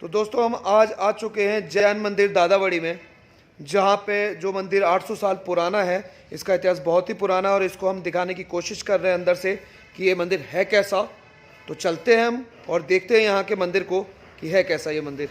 तो दोस्तों हम आज आ चुके हैं जैन मंदिर दादावड़ी में, जहाँ पे जो मंदिर 800 साल पुराना है। इसका इतिहास बहुत ही पुराना है और इसको हम दिखाने की कोशिश कर रहे हैं अंदर से कि ये मंदिर है कैसा। तो चलते हैं हम और देखते हैं यहाँ के मंदिर को कि है कैसा ये मंदिर।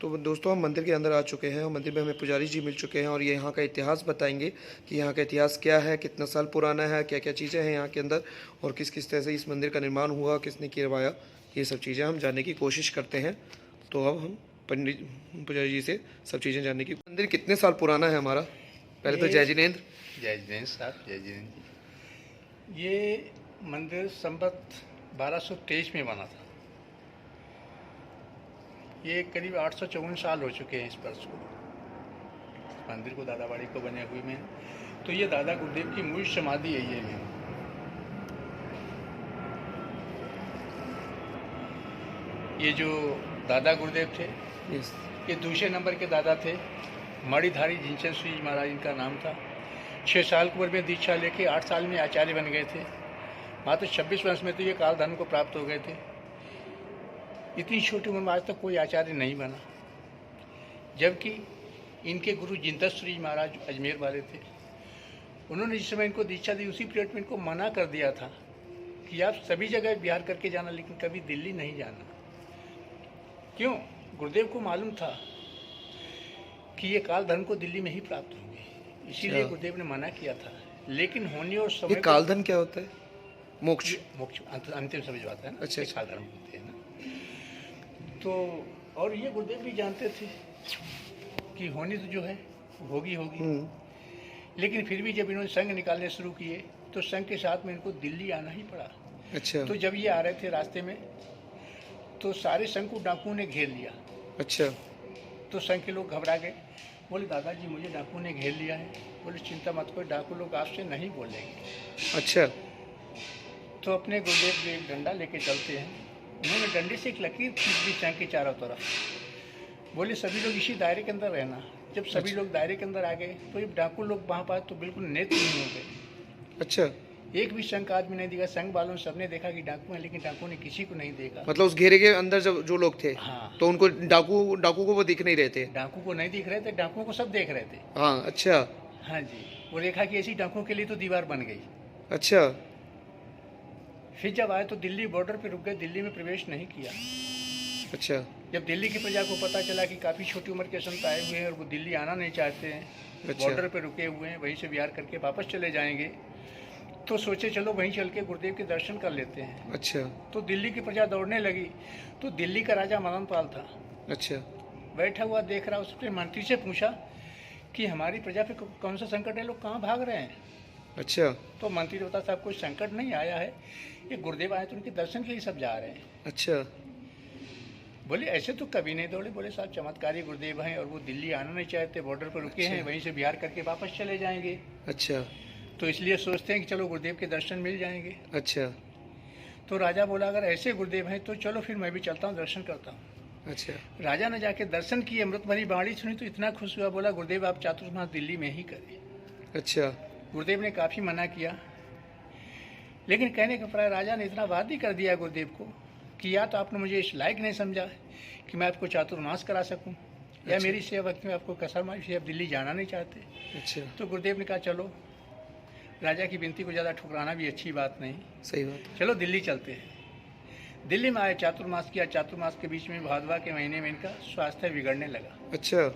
तो दोस्तों हम मंदिर के अंदर आ चुके हैं और मंदिर में हमें पुजारी जी मिल चुके हैं और ये यहाँ का इतिहास बताएंगे कि यहाँ का इतिहास क्या है, कितना साल पुराना है, क्या क्या चीज़ें हैं यहाँ के अंदर और किस किस तरह से इस मंदिर का निर्माण हुआ, किसने करवाया, ये सब चीज़ें हम जानने की कोशिश करते हैं। तो अब हम पंडित पुजारी जी से सब चीज़ें जानने की। मंदिर कितने साल पुराना है हमारा? पहले तो जय जिनेंद्र। जय जिनेंद्र साहब, जय जिनेंद्र। ये मंदिर संवत 1223 में बना था। ये करीब 854 साल हो चुके हैं इस वर्ष को, मंदिर को, दादावाड़ी को बने हुए में। तो ये दादा गुरुदेव की मूल समाधि है ये में। ये जो दादा गुरुदेव थे, ये दूसरे नंबर के दादा थे। मणिधारी जिनचंद श्री महाराज इनका नाम था। 6 साल की उम्र में दीक्षा लेके 8 साल में आचार्य बन गए थे। मात्र 26 वर्ष में तो ये काल धर्म को प्राप्त हो गए थे। इतनी छोटी उम्र में आज तक कोई आचार्य नहीं बना, जबकि इनके गुरु जिनदस श्री महाराज अजमेर वाले थे। उन्होंने जिस समय इनको दीक्षा दी उसी पीरियड में इनको मना कर दिया था कि आप सभी जगह विहार करके जाना, लेकिन कभी दिल्ली नहीं जाना। क्यों? गुरुदेव को मालूम था कि ये काल धर्म को दिल्ली में ही प्राप्त होंगे, इसीलिए गुरुदेव ने मना किया था। लेकिन होने और समय, ये काल धर्म क्या होता है? मोक्ष, मोक्ष अंतिम समय जो आता है ना, अच्छा, काल धर्म होते हैं ना। तो और ये गुरुदेव भी जानते थे कि होनी तो जो है होगी होगी। लेकिन फिर भी जब इन्होंने संघ निकालने शुरू किए तो संघ के साथ में इनको दिल्ली आना ही पड़ा। अच्छा। तो जब ये आ रहे थे रास्ते में तो सारे संघ को डाकुओं ने घेर लिया। अच्छा। तो संघ के लोग घबरा गए, बोले दादाजी मुझे डाकुओं ने घेर लिया है। बोले चिंता मत करो, डाकू लोग आपसे नहीं बोलेंगे। अच्छा। तो अपने गुरुदेव जो एक डंडा लेके चलते हैं, उन्होंने डंडे से एक लकीर खींच दी संघ के चारों तरफ। बोले सभी लोग इसी दायरे के अंदर रहना। जब सभी लोग दायरे के अंदर आ गए तो जब डाकू लोग वहाँ पाए तो बिल्कुल नेत्र नहीं हो गए। अच्छा। एक भी संघ का आदमी नहीं दिखा। संघ वालों ने सबने देखा कि डाकू हैं, लेकिन डाकू ने किसी को नहीं देखा। मतलब उस घेरे के अंदर जब जो लोग थे, हाँ, तो उनको डाकू को वो दिख नहीं रहे थे। डाकू को नहीं दिख रहे थे, डाकुओं को सब देख रहे थे। हाँ। अच्छा। हाँ जी। वो देखा कि ऐसी डाकुओं के लिए तो दीवार बन गई। अच्छा। फिर जब आए तो दिल्ली बॉर्डर पे रुक गए, दिल्ली में प्रवेश नहीं किया। अच्छा। जब दिल्ली की प्रजा को पता चला कि काफ़ी छोटी उम्र के संत आए हुए हैं और वो दिल्ली आना नहीं चाहते हैं, अच्छा। बॉर्डर पे रुके हुए हैं, वहीं से विहार करके वापस चले जाएंगे, तो सोचे चलो वहीं चल के गुरुदेव के दर्शन कर लेते हैं। अच्छा। तो दिल्ली की प्रजा दौड़ने लगी। तो दिल्ली का राजा मदन पाल था। अच्छा। बैठा हुआ देख रहा, उसने मंत्री से पूछा कि हमारी प्रजा पे कौन सा संकट है, लोग कहाँ भाग रहे हैं। अच्छा। तो मंत्री बता साहब कोई संकट नहीं आया है, ये गुरुदेव आए तो उनके दर्शन के लिए सब जा रहे हैं। अच्छा। बोले ऐसे तो कभी नहीं दौड़े। बोले साहब चमत्कारी गुरुदेव हैं और वो दिल्ली आना नहीं चाहते, बॉर्डर पर रुके हैं, वहीं से बिहार करके वापस चले जाएंगे। अच्छा। तो इसलिए सोचते हैं कि चलो गुरुदेव के दर्शन मिल जाएंगे। अच्छा। तो राजा बोला अगर ऐसे गुरुदेव हैं तो चलो फिर मैं भी चलता हूँ, दर्शन करता हूँ। अच्छा। राजा ने जाके दर्शन किए, अमृत भरी बाणी सुनी तो इतना खुश हुआ, बोला गुरुदेव आप चातुर्मास दिल्ली में ही करें। अच्छा। गुरुदेव ने काफ़ी मना किया, लेकिन कहने के प्राय राजा ने इतना वादी कर दिया गुरुदेव को कि या तो आपने मुझे इस लायक नहीं समझा कि मैं आपको चातुर्मास करा सकूं, या अच्छा। मेरी सेवा वक्त में आपको कसर मारी से आप दिल्ली जाना नहीं चाहते। अच्छा। तो गुरुदेव ने कहा चलो, राजा की विनती को ज़्यादा ठुकराना भी अच्छी बात नहीं, सही बात। चलो दिल्ली चलते हैं। दिल्ली में आए, चातुर्मास किया। चातुर्मास के बीच में भादवा के महीने में इनका स्वास्थ्य बिगड़ने लगा। अच्छा।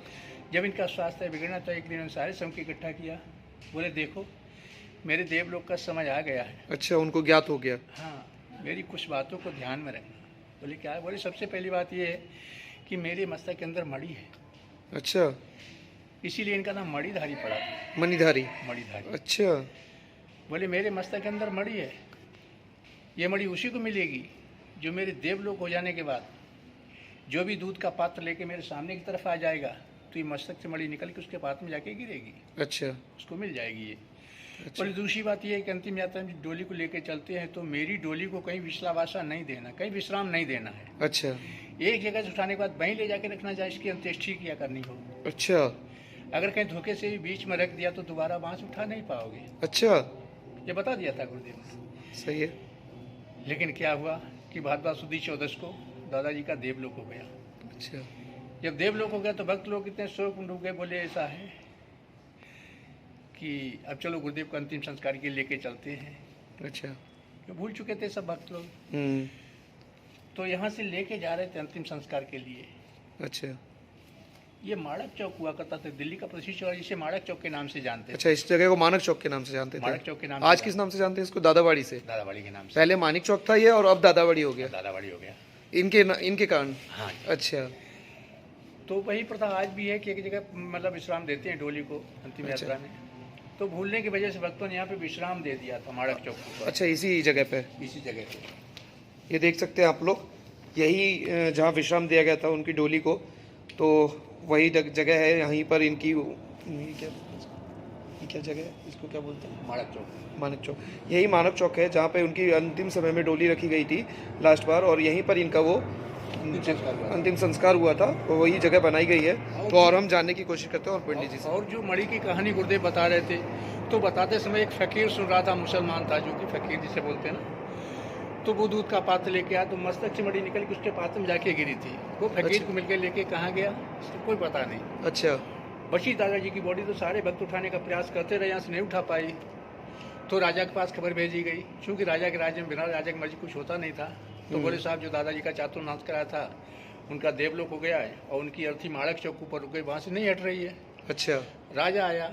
जब इनका स्वास्थ्य बिगड़ना तो एक दिन सारे संघ को इकट्ठा किया। बोले देखो मेरे देवलोक का समझ आ गया है। अच्छा, उनको ज्ञात हो गया। हाँ, मेरी कुछ बातों को ध्यान में रखना। बोले क्या है? बोले सबसे पहली बात ये है कि मेरे मस्तक के अंदर मणि है। अच्छा। इसीलिए इनका नाम मणिधारी पड़ा था। मणिधारी। मणिधारी। अच्छा। बोले मेरे मस्तक के अंदर मणि है, ये मणि उसी को मिलेगी जो मेरे देवलोक हो जाने के बाद जो भी दूध का पात्र लेके मेरे सामने की तरफ आ जाएगा तो ये मस्तक से मणि निकल के उसके पात्र में जाके गिरेगी। अच्छा। उसको मिल जाएगी ये। अच्छा। और दूसरी बात यह है कि अंतिम यात्रा में डोली को लेकर चलते हैं तो मेरी डोली को कहीं विश्रावासा नहीं देना, कहीं विश्राम नहीं देना है। अच्छा। एक जगह से उठाने के बाद वहीं ले जाके रखना चाहिए, इसकी अंत्येष्टि किया करनी हो। अच्छा। अगर कहीं धोखे से भी बीच में रख दिया तो दोबारा वहाँ से उठा नहीं पाओगे। अच्छा। ये बता दिया था गुरुदेव ने। सही है। लेकिन क्या हुआ कि भादवा सुदी 14 को दादाजी का देवलोक हो गया। अच्छा। जब देवलोक हो गया तो भक्त लोग इतने शोक में डूब गए। बोले ऐसा है कि अब चलो गुरुदेव को अंतिम संस्कार के लिए लेके चलते हैं। अच्छा। तो भूल चुके थे सब भक्त लोग। तो यहाँ से लेके जा रहे थे अंतिम संस्कार के लिए। अच्छा। ये माणक चौक हुआ करता था, दिल्ली का प्रसिद्ध चौक जिसे माणक चौक के नाम से जानते थे। अच्छा, इस जगह को मानक चौक के नाम से जानते थे। माणक चौक के नाम आज से किस नाम से जानते हैं इसको? दादावाड़ी से। दादावाड़ी के नाम से। पहले मानिक चौक था ये और अब दादावाड़ी हो गया। दादावाड़ी हो गया इनके कारण। हाँ। अच्छा, तो वही प्रथा आज भी है कि एक जगह मतलब विश्राम देते हैं डोली को अंतिम अच्छा। यात्रा में। तो भूलने की वजह से भक्तों ने यहाँ पे विश्राम दे दिया था माणक चौक पर। अच्छा, इसी जगह पे। इसी जगह पे ये देख सकते हैं आप लोग, यही जहाँ विश्राम दिया गया था उनकी डोली को, तो वही जगह है। यहीं पर इनकी ये क्या जगह है, इसको क्या बोलते हैं? माणक चौक। मानक चौक। यही मानक चौक है जहाँ पे उनकी अंतिम समय में डोली रखी गई थी लास्ट बार, और यहीं पर इनका वो अंतिम संस्कार हुआ था। तो वही जगह बनाई गई है। तो और हम जानने की कोशिश करते हैं और पंडित जी से। और जो मणि की कहानी गुरुदेव बता रहे थे, तो बताते समय एक फकीर सुन रहा था, मुसलमान था, जो कि फकीर जिसे बोलते हैं ना। तो वो दूध का पात्र लेके आया, तो मस्तक से मणि निकल के उसके पात्र में जाके गिरी थी। वो फकीर को मिलकर लेके कहाँ गया उसको कोई पता नहीं। अच्छा, बची दादाजी की बॉडी, तो सारे भक्त उठाने का प्रयास करते रहे, यहाँ से नहीं उठा पाई। तो राजा के पास खबर भेजी गई, क्योंकि राजा के राज्य में बिना राजा की मर्जी कुछ होता नहीं था। तो बोले साहब, जो दादाजी का चातुर्नाश कराया था उनका देवलोक हो गया है, और उनकी अर्थी माणक चौक ऊपर रुक गई, वहाँ से नहीं हट रही है। अच्छा। राजा आया,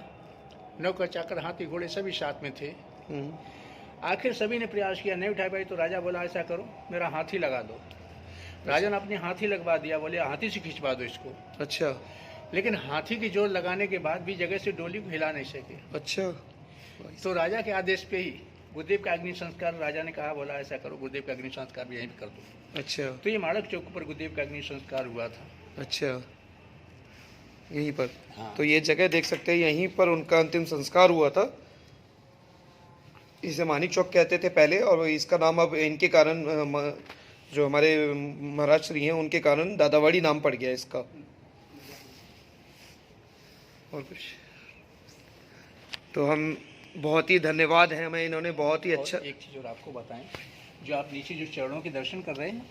नौकर चाकर हाथी घोड़े सभी साथ में थे। आखिर सभी ने प्रयास किया, नहीं उठा पाई। तो राजा बोला ऐसा करो, मेरा हाथी लगा दो। राजा ने अपने हाथी लगवा दिया, बोले हाथी से खिंचवा दो इसको। अच्छा। लेकिन हाथी की जोर लगाने के बाद भी जगह से डोली को हिला नहीं सके। अच्छा। तो राजा के आदेश पे ही गुरुदेव का अग्नि संस्कार, राजा ने कहा, बोला ऐसा करो, गुरुदेव का अग्नि संस्कार भी यहीं पे कर दो। अच्छा। तो ये माणक चौक पर गुरुदेव का अग्नि संस्कार हुआ था। अच्छा, यहीं पर। हाँ। तो ये जगह देख सकते हैं, यहीं पर उनका अंतिम संस्कार हुआ था। इसे मानिक चौक कहते थे पहले, और इसका नाम अब इनके कारण, जो हमारे महाराज श्री हैं उनके कारण दादावाड़ी नाम पड़ गया इसका। और कुछ तो हम बहुत ही धन्यवाद है हमें, इन्होंने बहुत ही अच्छा। एक चीज और आपको बताएं, जो आप नीचे जो चरणों के दर्शन कर रहे हैं,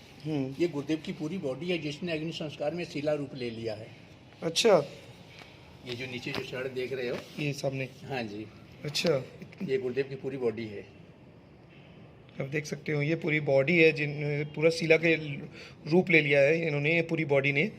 ये गुरुदेव की पूरी बॉडी है, जिसने अग्नि संस्कार में शिला रूप ले लिया है। अच्छा, ये जो नीचे जो चरण देख रहे हो, ये सामने। हाँ जी। अच्छा, ये गुरुदेव की पूरी बॉडी है। आप देख सकते हो, ये पूरी बॉडी है, जिन पूरा शिला के रूप ले लिया है इन्होंने, ये पूरी बॉडी ने।